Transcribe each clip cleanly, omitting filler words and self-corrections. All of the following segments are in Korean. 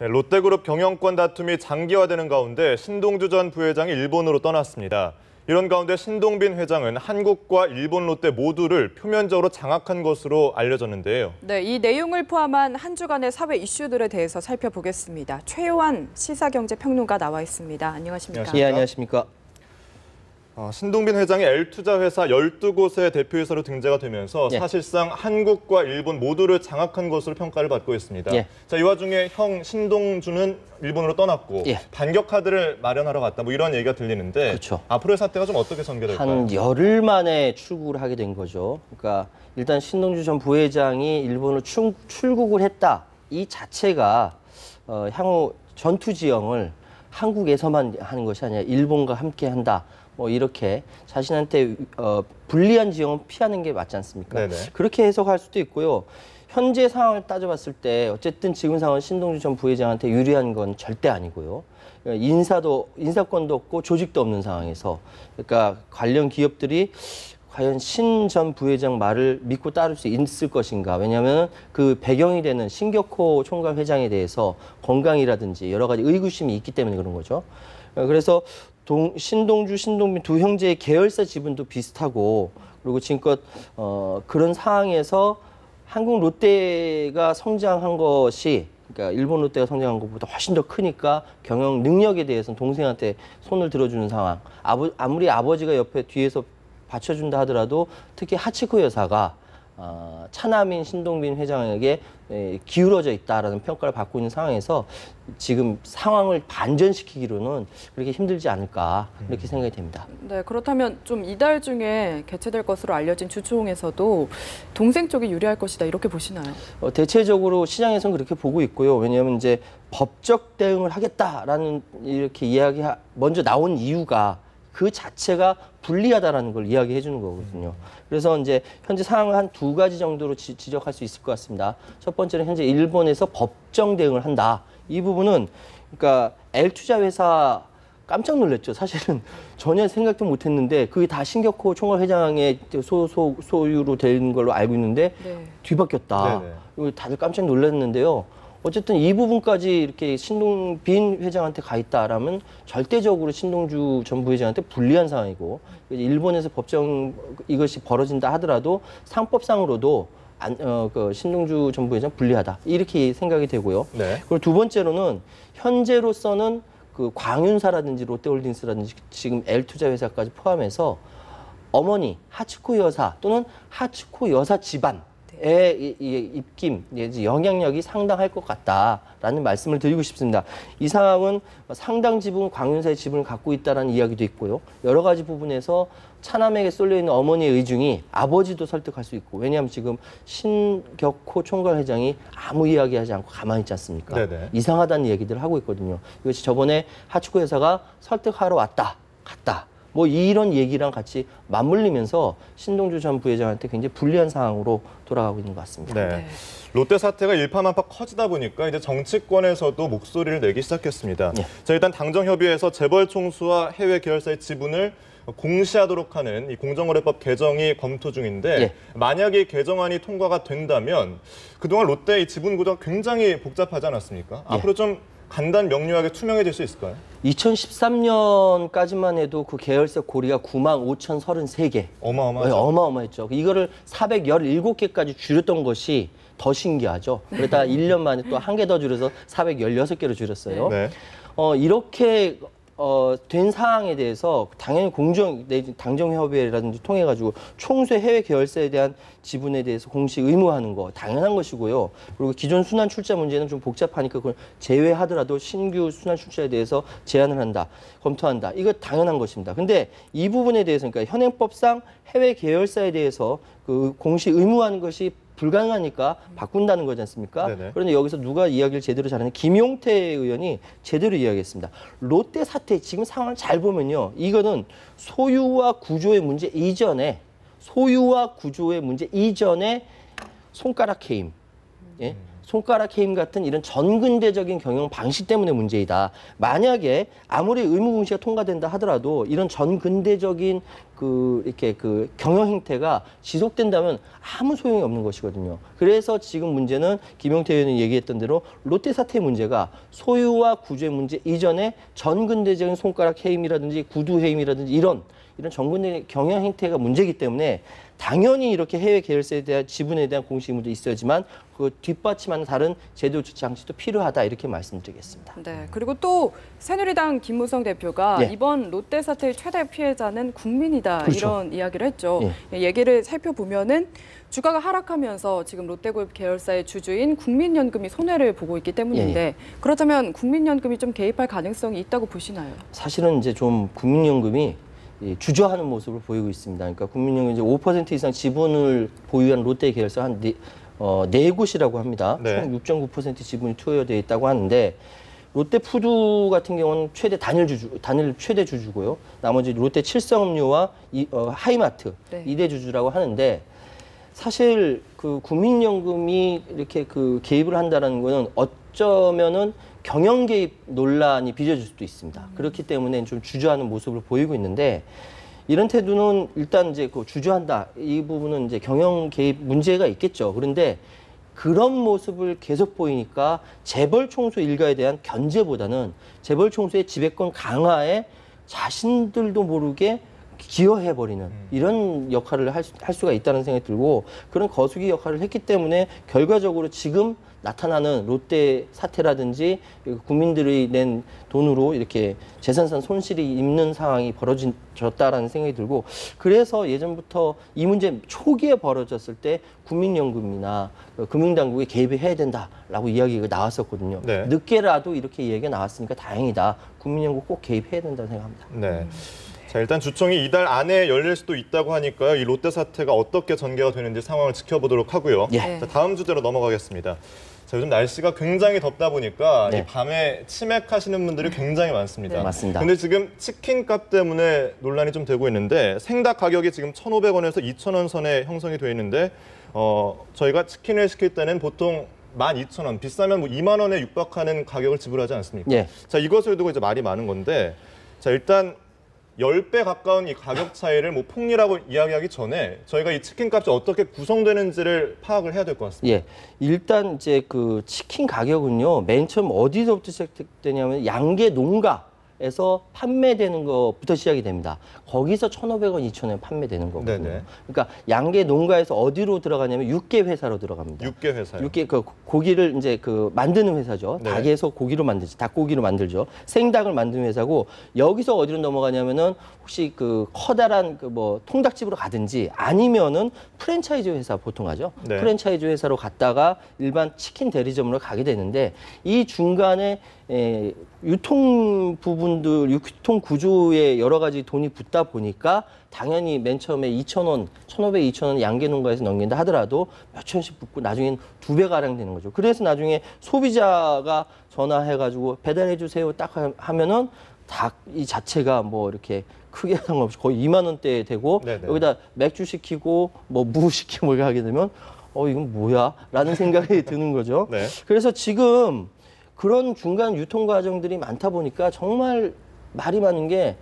네, 롯데그룹 경영권 다툼이 장기화되는 가운데 신동주 전 부회장이 일본으로 떠났습니다. 이런 가운데 신동빈 회장은 한국과 일본 롯데 모두를 표면적으로 장악한 것으로 알려졌는데요. 네, 이 내용을 포함한 한 주간의 사회 이슈들에 대해서 살펴보겠습니다. 최요한 시사경제평론가 나와 있습니다. 안녕하십니까? 예, 안녕하십니까? 신동빈 회장이 L투자회사 12곳의 대표이사로 등재가 되면서 예. 사실상 한국과 일본 모두를 장악한 것으로 평가를 받고 있습니다. 예. 자, 이 와중에 형 신동주는 일본으로 떠났고 예. 반격 카드를 마련하러 갔다 뭐 이런 얘기가 들리는데 그렇죠. 앞으로의 사태가 좀 어떻게 전개될까요? 한 열흘 만에 출국을 하게 된 거죠. 그러니까 일단 신동주 전 부회장이 일본으로 출국을 했다. 이 자체가 향후 전투 지형을 한국에서만 하는 것이 아니라 일본과 함께 한다. 뭐 이렇게 자신한테 불리한 지형은 피하는 게 맞지 않습니까? 네네. 그렇게 해석할 수도 있고요. 현재 상황을 따져봤을 때 어쨌든 지금 상황은 신동주 전 부회장한테 유리한 건 절대 아니고요. 인사권도 없고 조직도 없는 상황에서 그러니까 관련 기업들이 과연 신 전 부회장 말을 믿고 따를 수 있을 것인가. 왜냐하면 그 배경이 되는 신격호 총괄 회장에 대해서 건강이라든지 여러 가지 의구심이 있기 때문에 그런 거죠. 그래서 신동주, 신동빈 두 형제의 계열사 지분도 비슷하고 그리고 지금껏 그런 상황에서 한국 롯데가 성장한 것이 그러니까 일본 롯데가 성장한 것보다 훨씬 더 크니까 경영 능력에 대해서는 동생한테 손을 들어주는 상황. 아무리 아버지가 옆에 뒤에서 받쳐준다 하더라도 특히 하치코 여사가 차남인 신동빈 회장에게 기울어져 있다라는 평가를 받고 있는 상황에서 지금 상황을 반전시키기로는 그렇게 힘들지 않을까 이렇게 생각이 됩니다. 네, 그렇다면 좀 이달 중에 개최될 것으로 알려진 주총에서도 동생 쪽이 유리할 것이다 이렇게 보시나요? 대체적으로 시장에서는 그렇게 보고 있고요. 왜냐하면 이제 법적 대응을 하겠다라는 이렇게 이야기 먼저 나온 이유가 그 자체가 불리하다라는 걸 이야기해 주는 거거든요. 그래서 이제 현재 상황을 한 두 가지 정도로 지적할 수 있을 것 같습니다. 첫 번째는 현재 일본에서 법정 대응을 한다. 이 부분은 그러니까 L투자회사 깜짝 놀랐죠. 사실은 전혀 생각도 못 했는데 그게 다 신격호 총괄 회장의 소유로 된 걸로 알고 있는데 네. 뒤바뀌었다. 네네. 이거 다들 깜짝 놀랐는데요. 어쨌든 이 부분까지 이렇게 신동빈 회장한테 가 있다라면 절대적으로 신동주 전 부회장한테 불리한 상황이고 일본에서 법정 이것이 벌어진다 하더라도 상법상으로도 그 신동주 전 부회장 불리하다 이렇게 생각이 되고요. 네. 그리고 두 번째로는 현재로서는 그 광윤사라든지 롯데홀딩스라든지 지금 L투자회사까지 포함해서 어머니 하츠코 여사 또는 하츠코 여사 집안 의 입김, 영향력이 상당할 것 같다라는 말씀을 드리고 싶습니다. 이 상황은 상당 지분 광윤사의 지분을 갖고 있다는 이야기도 있고요. 여러 가지 부분에서 차남에게 쏠려 있는 어머니의 의중이 아버지도 설득할 수 있고 왜냐하면 지금 신격호 총괄 회장이 아무 이야기하지 않고 가만히 있지 않습니까? 네네. 이상하다는 얘기들을 하고 있거든요. 이것이 저번에 하츠코 여사가 설득하러 갔다. 뭐 이런 얘기랑 같이 맞물리면서 신동주 전 부회장한테 굉장히 불리한 상황으로 돌아가고 있는 것 같습니다. 네. 네. 롯데 사태가 일파만파 커지다 보니까 이제 정치권에서도 목소리를 내기 시작했습니다. 예. 자, 일단 당정협의회에서 재벌 총수와 해외 계열사의 지분을 공시하도록 하는 이 공정거래법 개정이 검토 중인데 예. 만약에 이 개정안이 통과가 된다면 그동안 롯데의 지분 구조가 굉장히 복잡하지 않았습니까? 예. 앞으로 좀 간단 명료하게 투명해질 수 있을까요? 2013년까지만 해도 그 계열사 고리가 95,033개. 어마어마하죠. 어마어마했죠. 이거를 417개까지 줄였던 것이 더 신기하죠. 그러다 1년 만에 또 한 개 더 줄여서 416개로 줄였어요. 네. 이렇게 된 사항에 대해서 당연히 당정협의회라든지 통해 가지고 총수 해외 계열사에 대한 지분에 대해서 공시 의무화하는 거 당연한 것이고요. 그리고 기존 순환 출자 문제는 좀 복잡하니까 그걸 제외하더라도 신규 순환 출자에 대해서 제한을 한다, 검토한다. 이거 당연한 것입니다. 근데 이 부분에 대해서 그러니까 현행법상 해외 계열사에 대해서 그 공시 의무화하는 것이 불가능하니까 바꾼다는 거지 않습니까? 네네. 그런데 여기서 누가 이야기를 제대로 잘하냐? 김용태 의원이 제대로 이야기했습니다. 롯데 사태 지금 상황을 잘 보면요. 이거는 소유와 구조의 문제 이전에 손가락 해임. 예? 손가락 해임 같은 이런 전근대적인 경영 방식 때문에 문제이다. 만약에 아무리 의무공시가 통과된다 하더라도 이런 전근대적인 이렇게 경영 행태가 지속된다면 아무 소용이 없는 것이거든요. 그래서 지금 문제는 김용태 의원이 얘기했던 대로 롯데 사태 문제가 소유와 구조의 문제 이전에 전근대적인 손가락 해임이라든지 구두 해임이라든지 이런 전근대 경영 행태가 문제이기 때문에 당연히 이렇게 해외 계열사에 대한 지분에 대한 공식 의무도 있어야지만 그 뒷받침하는 다른 제도 장치도 필요하다 이렇게 말씀드리겠습니다. 네, 그리고 또 새누리당 김무성 대표가 예. 이번 롯데 사태의 최대 피해자는 국민이다 그렇죠. 이런 이야기를 했죠. 얘기를 살펴보면은 주가가 하락하면서 지금 롯데그룹 계열사의 주주인 국민연금이 손해를 보고 있기 때문인데 그렇다면 국민연금이 좀 개입할 가능성이 있다고 보시나요? 사실은 이제 좀 국민연금이 주저하는 모습을 보이고 있습니다. 그러니까 국민연금 이제 5% 이상 지분을 보유한 롯데 계열사 한 네 곳이라고 합니다. 네. 총 6.9% 지분이 투여되어 있다고 하는데 롯데푸드 같은 경우는 단일 최대 주주고요. 나머지 롯데 칠성음료와 하이마트 네. 2대 주주라고 하는데 사실 그 국민연금이 이렇게 개입을 한다는 거는 어쩌면은 경영 개입 논란이 빚어질 수도 있습니다. 그렇기 때문에 좀 주저하는 모습을 보이고 있는데 이런 태도는 일단 이제 주저한다. 이 부분은 이제 경영 개입 문제가 있겠죠. 그런데 그런 모습을 계속 보이니까 재벌 총수 일가에 대한 견제보다는 재벌 총수의 지배권 강화에 자신들도 모르게 기여해버리는 이런 역할을 할 수가 있다는 생각이 들고 그런 거수기 역할을 했기 때문에 결과적으로 지금 나타나는 롯데 사태라든지 국민들이 낸 돈으로 이렇게 재산상 손실이 있는 상황이 벌어졌다라는 생각이 들고 그래서 예전부터 이 문제 초기에 벌어졌을 때 국민연금이나 금융당국이 개입해야 된다라고 이야기가 나왔었거든요. 네. 늦게라도 이렇게 얘기가 나왔으니까 다행이다. 국민연금 꼭 개입해야 된다고 생각합니다. 네. 자, 일단 주총이 이달 안에 열릴 수도 있다고 하니까요. 이 롯데 사태가 어떻게 전개가 되는지 상황을 지켜보도록 하고요. 예. 자, 다음 주제로 넘어가겠습니다. 자, 요즘 날씨가 굉장히 덥다 보니까 네. 이 밤에 치맥하시는 분들이 굉장히 많습니다. 네, 맞습니다. 근데 지금 치킨 값 때문에 논란이 좀 되고 있는데 생닭 가격이 지금 1,500원에서 2,000원 선에 형성이 되어 있는데 저희가 치킨을 시킬 때는 보통 12,000원, 비싸면 뭐 2만 원에 육박하는 가격을 지불하지 않습니까? 예. 자, 이것을 두고 이제 말이 많은 건데 자, 일단 10배 가까운 이 가격 차이를 뭐 폭리라고 이야기하기 전에 저희가 이 치킨 값이 어떻게 구성되는지를 파악을 해야 될 것 같습니다. 예. 일단 이제 그 치킨 가격은요, 맨 처음 어디서부터 시작되냐면 양계 농가에서 판매되는 것부터 시작이 됩니다. 거기서 1,500원, 2,000원 판매되는 거거든요. 네네. 그러니까 양계 농가에서 어디로 들어가냐면 육계 회사로 들어갑니다. 육개 회사요. 육계 고기를 이제 만드는 회사죠. 네. 닭에서 고기로 만들지, 닭고기로 만들죠. 생닭을 만드는 회사고 여기서 어디로 넘어가냐면은 혹시 커다란 통닭집으로 가든지 아니면은 프랜차이즈 회사 보통 하죠. 네. 프랜차이즈 회사로 갔다가 일반 치킨 대리점으로 가게 되는데 이 중간에 유통 부분들, 유통 구조에 여러 가지 돈이 붙다 보니까 당연히 맨 처음에 2,000원, 1,500, 2,000원 양계 농가에서 넘긴다 하더라도 몇 천씩 붙고 나중엔 2배가량 되는 거죠. 그래서 나중에 소비자가 전화해가지고 배달해 주세요 딱 하면은 닭 이 자체가 뭐 이렇게 크게 상관없이 거의 2만 원대 되고 네네. 여기다 맥주 시키고 뭐 무 시키고 이렇게 하게 되면 이건 뭐야? 라는 생각이 드는 거죠. 네. 그래서 지금 그런 중간 유통 과정들이 많다 보니까 정말 말이 많은 게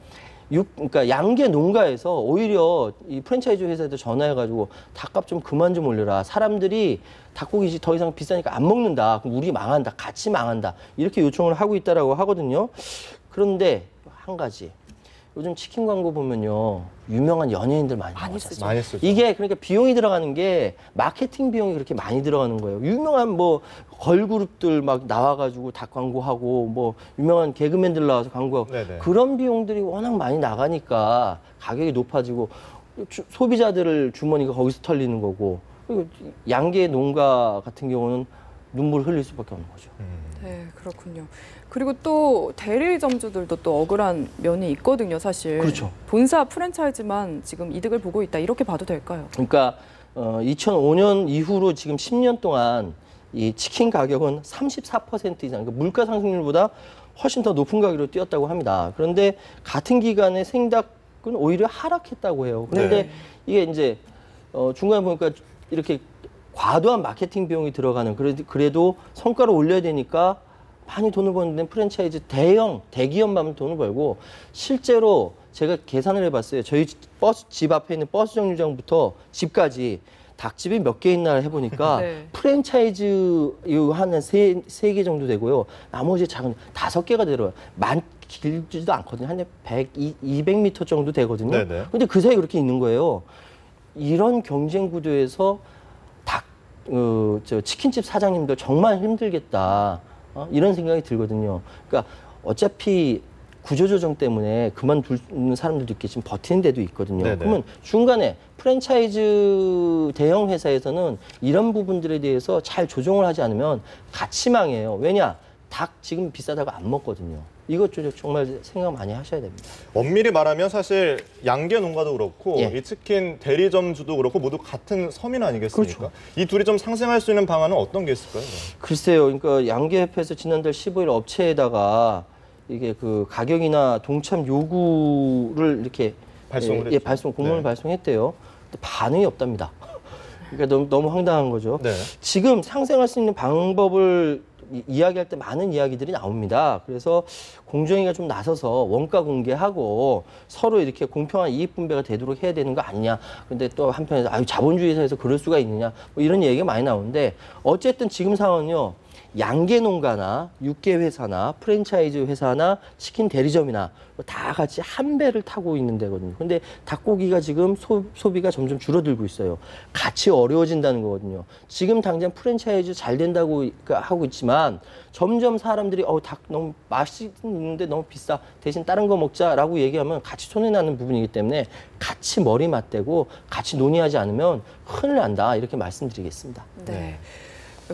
그러니까 양계 농가에서 오히려 이 프랜차이즈 회사에도 전화해가지고 닭값 좀 그만 좀 올려라. 사람들이 닭고기 더 이상 비싸니까 안 먹는다. 그럼 우리 망한다. 같이 망한다. 이렇게 요청을 하고 있다라고 하거든요. 그런데 한 가지. 요즘 치킨 광고 보면요. 유명한 연예인들 많이 나오잖아요. 많이 쓰죠. 이게 그러니까 비용이 들어가는 게 마케팅 비용이 그렇게 많이 들어가는 거예요. 유명한 걸그룹들 막 나와가지고 닭 광고하고 유명한 개그맨들 나와서 광고하고 네네. 그런 비용들이 워낙 많이 나가니까 가격이 높아지고 소비자들을 주머니가 거기서 털리는 거고 그리고 양계 농가 같은 경우는 눈물 흘릴 수밖에 없는 거죠. 네, 그렇군요. 그리고 또 대리점주들도 또 억울한 면이 있거든요, 사실. 그렇죠. 본사 프랜차이즈만 지금 이득을 보고 있다 이렇게 봐도 될까요? 그러니까 2005년 이후로 지금 10년 동안 이 치킨 가격은 34% 이상, 그러니까 물가 상승률보다 훨씬 더 높은 가격으로 뛰었다고 합니다. 그런데 같은 기간에 생닭은 오히려 하락했다고 해요. 그런데 네. 이게 이제 중간에 보니까 이렇게 과도한 마케팅 비용이 들어가는 그래도 성과를 올려야 되니까 많이 돈을 버는데 프랜차이즈 대기업만 돈을 벌고 실제로 제가 계산을 해봤어요. 저희 집 앞에 있는 버스 정류장부터 집까지 닭집이 몇 개 있나 해보니까 네. 프랜차이즈 한 세 개 정도 되고요. 나머지 작은 5개가 들어요. 길지도 않거든요. 한 200m 정도 되거든요. 네네. 근데 그 사이에 그렇게 있는 거예요. 이런 경쟁 구도에서 치킨집 사장님들 정말 힘들겠다. 이런 생각이 들거든요. 그러니까 어차피 구조조정 때문에 그만두는 사람들도 있겠지만 버티는 데도 있거든요. 네네. 그러면 중간에 프랜차이즈 대형 회사에서는 이런 부분들에 대해서 잘 조정을 하지 않으면 같이 망해요. 왜냐? 닭 지금 비싸다고 안 먹거든요. 이것 정말 생각 많이 하셔야 됩니다. 엄밀히 말하면 사실 양계 농가도 그렇고 예. 이 치킨 대리점주도 그렇고 모두 같은 서민 아니겠습니까? 그렇죠. 이 둘이 좀 상생할 수 있는 방안은 어떤 게 있을까요? 글쎄요. 그러니까 양계협회에서 지난달 15일 업체에다가 이게 그 가격이나 동참 요구를 이렇게 발송을 했죠. 공문을 네. 발송했대요. 근데 반응이 없답니다. 그러니까 너무 황당한 거죠. 네. 지금 상생할 수 있는 방법을 이야기할 때 많은 이야기들이 나옵니다. 그래서 공정위가 좀 나서서 원가 공개하고 서로 이렇게 공평한 이익 분배가 되도록 해야 되는 거 아니냐. 근데 또 한편에서 자본주의 사회에서 그럴 수가 있느냐. 뭐 이런 얘기가 많이 나오는데 어쨌든 지금 상황은요. 양계 농가나 육계 회사나 프랜차이즈 회사나 치킨 대리점이나 다 같이 한 배를 타고 있는 데거든요. 근데 닭고기가 지금 소비가 점점 줄어들고 있어요. 같이 어려워진다는 거거든요. 지금 당장 프랜차이즈 잘 된다고 하고 있지만 점점 사람들이 닭 너무 맛있는데 너무 비싸. 대신 다른 거 먹자라고 얘기하면 같이 손해나는 부분이기 때문에 같이 머리 맞대고 같이 논의하지 않으면 큰일 난다. 이렇게 말씀드리겠습니다. 네.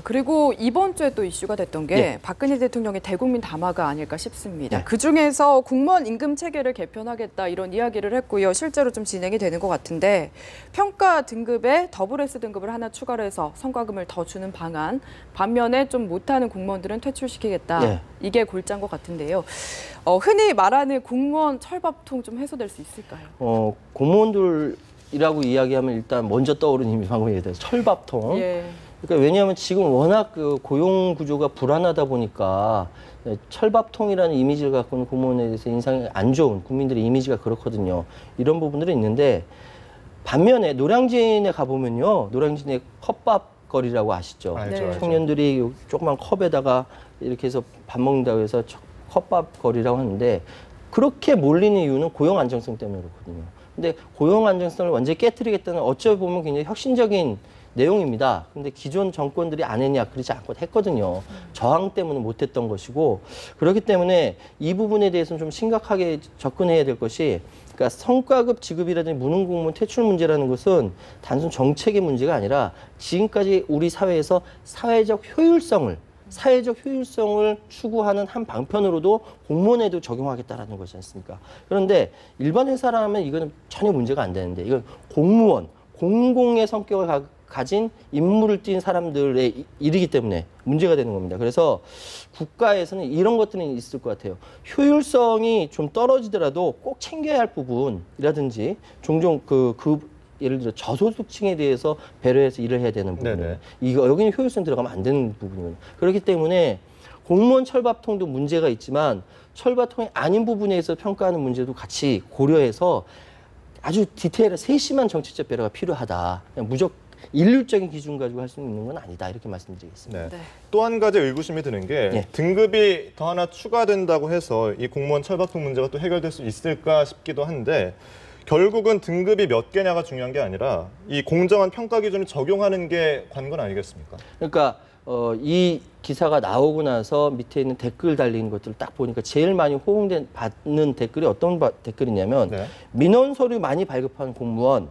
그리고 이번 주에 또 이슈가 됐던 게 예. 박근혜 대통령의 대국민 담화가 아닐까 싶습니다. 예. 그중에서 공무원 임금 체계를 개편하겠다 이런 이야기를 했고요. 실제로 좀 진행이 되는 것 같은데 평가 등급에 더블 S 등급을 하나 추가를 해서 성과금을 더 주는 방안, 반면에 좀 못하는 공무원들은 퇴출시키겠다. 예. 이게 골자인 것 같은데요. 흔히 말하는 공무원 철밥통 좀 해소될 수 있을까요? 공무원들이라고 이야기하면 일단 먼저 떠오르는 이미 방금 얘기했던 철밥통. 예. 그러니까 왜냐하면 지금 워낙 그 고용 구조가 불안하다 보니까 철밥통이라는 이미지를 갖고 있는 공무원에 대해서 인상이 안 좋은 국민들의 이미지가 그렇거든요. 이런 부분들이 있는데 반면에 노량진에 가보면요. 노량진의 컵밥거리라고 아시죠? 알죠, 네. 알죠. 청년들이 조그만 컵에다가 이렇게 해서 밥 먹는다고 해서 컵밥거리라고 하는데 그렇게 몰리는 이유는 고용 안정성 때문에 그렇거든요. 근데 고용 안정성을 완전히 깨트리겠다는 어찌 보면 굉장히 혁신적인 내용입니다. 근데 기존 정권들이 안 했냐? 그러지 않고 했거든요. 저항 때문에 못했던 것이고 그렇기 때문에 이 부분에 대해서는 좀 심각하게 접근해야 될 것이 그러니까 성과급 지급이라든지 무능공무원 퇴출 문제라는 것은 단순 정책의 문제가 아니라 지금까지 우리 사회에서 사회적 효율성을 추구하는 한 방편으로도 공무원에도 적용하겠다라는 것이지 않습니까? 그런데 일반 회사라면 이거는 전혀 문제가 안 되는데 이건 공무원, 공공의 성격을 가진 임무를 띈 사람들의 일이기 때문에 문제가 되는 겁니다. 그래서 국가에서는 이런 것들이 있을 것 같아요. 효율성이 좀 떨어지더라도 꼭 챙겨야 할 부분이라든지 종종 예를 들어 저소득층에 대해서 배려해서 일을 해야 되는 부분. 여기는 효율성 들어가면 안 되는 부분이거든요. 그렇기 때문에 공무원 철밥통도 문제가 있지만 철밥통이 아닌 부분에 있어서 평가하는 문제도 같이 고려해서 아주 디테일한 세심한 정책적 배려가 필요하다. 그냥 무조건 일률적인 기준 가지고 할 수 있는 건 아니다. 이렇게 말씀드리겠습니다. 네. 네. 또 한 가지 의구심이 드는 게 예. 등급이 더 하나 추가된다고 해서 이 공무원 철밥통 문제가 또 해결될 수 있을까 싶기도 한데 결국은 등급이 몇 개냐가 중요한 게 아니라 이 공정한 평가 기준을 적용하는 게 관건 아니겠습니까? 그러니까 이 기사가 나오고 나서 밑에 있는 댓글 달린 것들을 딱 보니까 제일 많이 받는 댓글이 어떤 댓글이냐면 네. 민원 서류 많이 발급하는 공무원,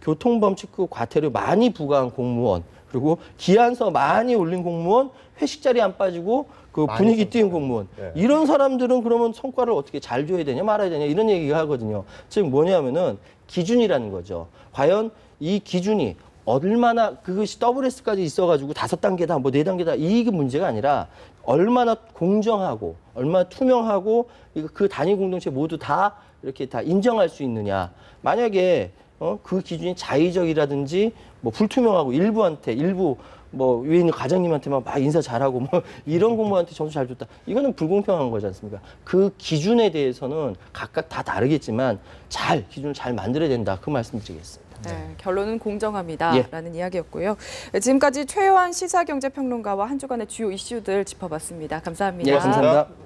교통범칙 과태료 많이 부과한 공무원, 그리고 기한서 많이 올린 공무원, 회식 자리 안 빠지고 그 분위기 띄운 공무원. 네. 이런 사람들은 그러면 성과를 어떻게 잘 줘야 되냐 말아야 되냐 이런 얘기가 하거든요. 즉 뭐냐면은 기준이라는 거죠. 과연 이 기준이 얼마나 그것이 WS까지 있어가지고 5단계다, 뭐 4단계다 이게 문제가 아니라 얼마나 공정하고 얼마나 투명하고 그 단위 공동체 모두 다 이렇게 다 인정할 수 있느냐. 만약에 그 기준이 자의적이라든지 뭐 불투명하고 일부 뭐 위에 있는 과장님한테만 막 인사 잘하고 뭐 이런 공무원한테 점수 잘 줬다. 이거는 불공평한 거지 않습니까? 그 기준에 대해서는 각각 다 다르겠지만 기준을 잘 만들어야 된다. 그 말씀드리겠습니다. 네, 결론은 공정합니다라는 이야기였고요. 지금까지 최요한 시사경제평론가와 한 주간의 주요 이슈들 짚어봤습니다. 감사합니다. 예, 감사합니다.